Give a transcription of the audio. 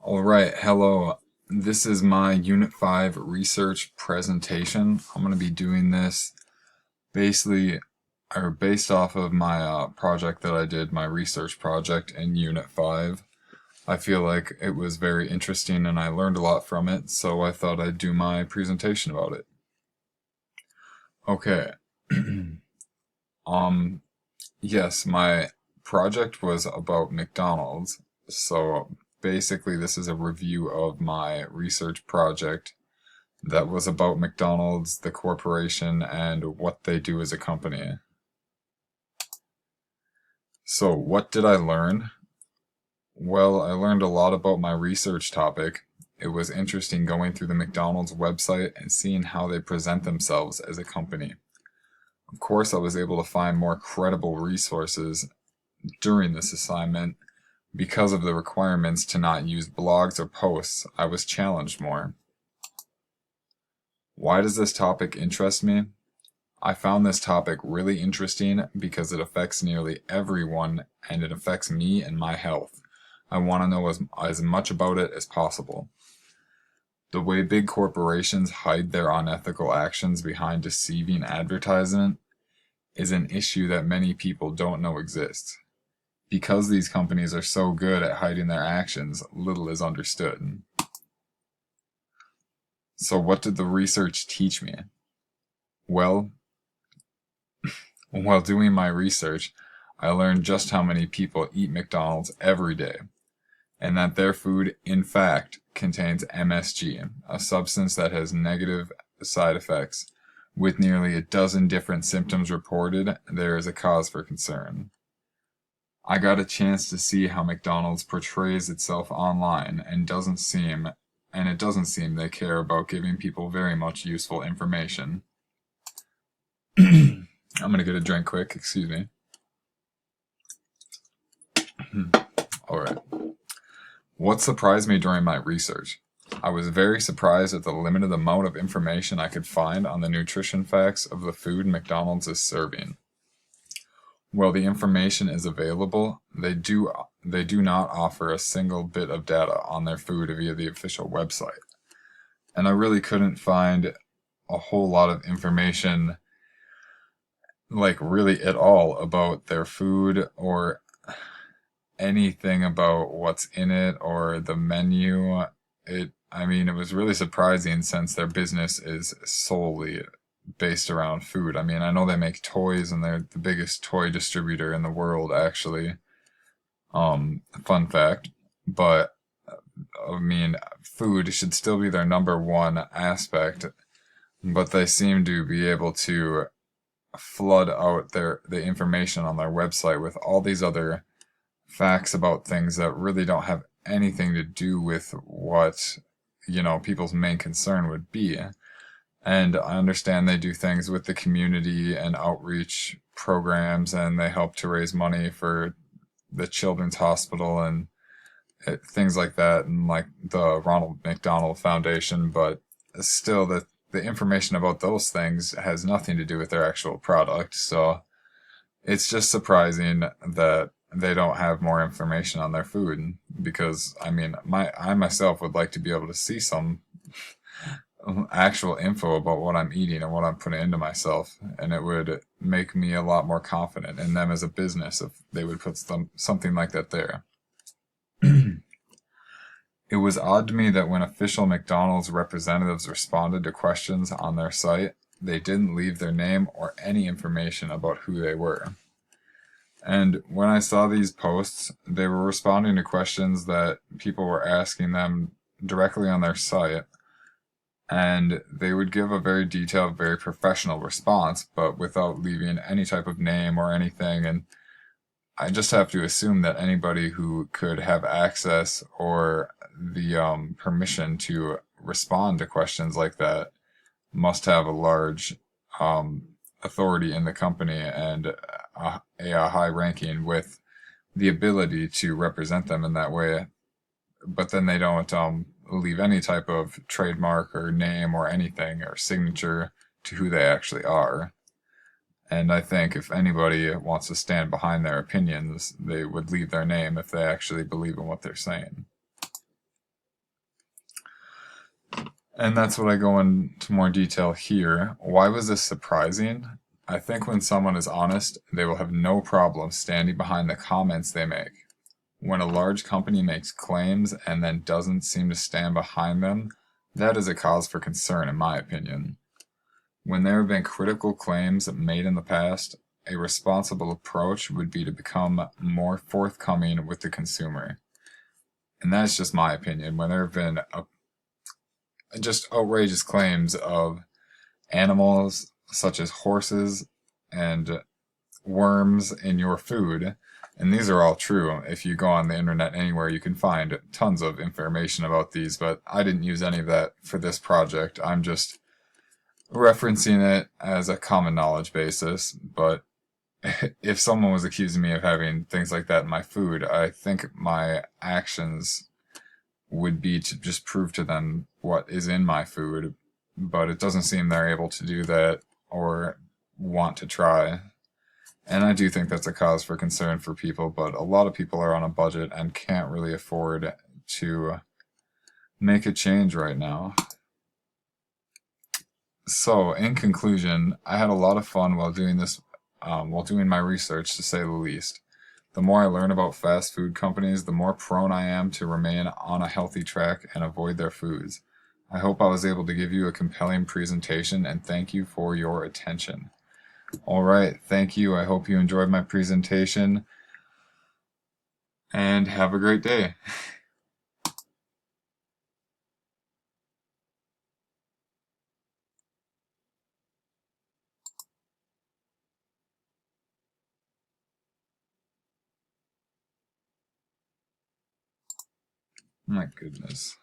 All right, hello. This is my Unit 5 research presentation. I'm going to be doing this basically or based off of my project that I did, my research project in Unit 5. I feel like it was very interesting and I learned a lot from it, so I thought I'd do my presentation about it. Okay. um yes, my project was about McDonald's. So basically this is a review of my research project that was about McDonald's, the corporation, and what they do as a company. So, what did I learn? Well, I learned a lot about my research topic. It was interesting going through the McDonald's website and seeing how they present themselves as a company. Of course, I was able to find more credible resources during this assignment. Because of the requirements to not use blogs or posts, I was challenged more. Why does this topic interest me? I found this topic really interesting because it affects nearly everyone and it affects me and my health. I want to know as much about it as possible. The way big corporations hide their unethical actions behind deceiving advertisement is an issue that many people don't know exists. Because these companies are so good at hiding their actions, little is understood. So what did the research teach me? Well, while doing my research, I learned just how many people eat McDonald's every day, and that their food, in fact, contains MSG, a substance that has negative side effects. With nearly a dozen different symptoms reported, there is a cause for concern. I got a chance to see how McDonald's portrays itself online and it doesn't seem they care about giving people very much useful information. I'm gonna get a drink quick, excuse me. Alright. What surprised me during my research? I was very surprised at the limited amount of information I could find on the nutrition facts of the food McDonald's is serving. While the information is available, they do not offer a single bit of data on their food via the official website. And I really couldn't find a whole lot of information, like really at all, about their food or anything about what's in it or the menu. It was really surprising since their business is solely based around food. I know they make toys and they're the biggest toy distributor in the world, actually. Fun fact. But, food should still be their number one aspect, but they seem to be able to flood out the information on their website with all these other facts about things that really don't have anything to do with what, people's main concern would be. And I understand they do things with the community and outreach programs, and they help to raise money for the Children's Hospital and things like that, and like the Ronald McDonald Foundation. But still, the information about those things has nothing to do with their actual product. So it's just surprising that they don't have more information on their food, because I myself would like to be able to see some actual info about what I'm eating and what I'm putting into myself, and it would make me a lot more confident in them as a business if they would put something like that there. It was odd to me that when official McDonald's representatives responded to questions on their site, they didn't leave their name or any information about who they were. And when I saw these posts, they were responding to questions that people were asking them directly on their site, and they would give a very detailed, very professional response, but without leaving any type of name or anything. And I just have to assume that anybody who could have access or the permission to respond to questions like that must have a large authority in the company and a high ranking with the ability to represent them in that way. But then they don't leave any type of trademark or name or anything or signature to who they actually are. And I think if anybody wants to stand behind their opinions, they would leave their name if they actually believe in what they're saying. And that's what I go into more detail here. Why was this surprising? I think when someone is honest, they will have no problem standing behind the comments they make. When a large company makes claims and then doesn't seem to stand behind them, that is a cause for concern, in my opinion. When there have been critical claims made in the past, a responsible approach would be to become more forthcoming with the consumer. And that's just my opinion. When there have been just outrageous claims of animals such as horses and worms in your food, and these are all true. If you go on the internet anywhere, you can find tons of information about these, but I didn't use any of that for this project. I'm just referencing it as a common knowledge basis. But if someone was accusing me of having things like that in my food, I think my actions would be to just prove to them what is in my food, but it doesn't seem they're able to do that or want to try. And I do think that's a cause for concern for people, but a lot of people are on a budget and can't really afford to make a change right now. So, in conclusion, I had a lot of fun while doing this, while doing my research, to say the least. The more I learn about fast food companies, the more prone I am to remain on a healthy track and avoid their foods. I hope I was able to give you a compelling presentation, and thank you for your attention. All right, thank you. I hope you enjoyed my presentation, and have a great day. My goodness.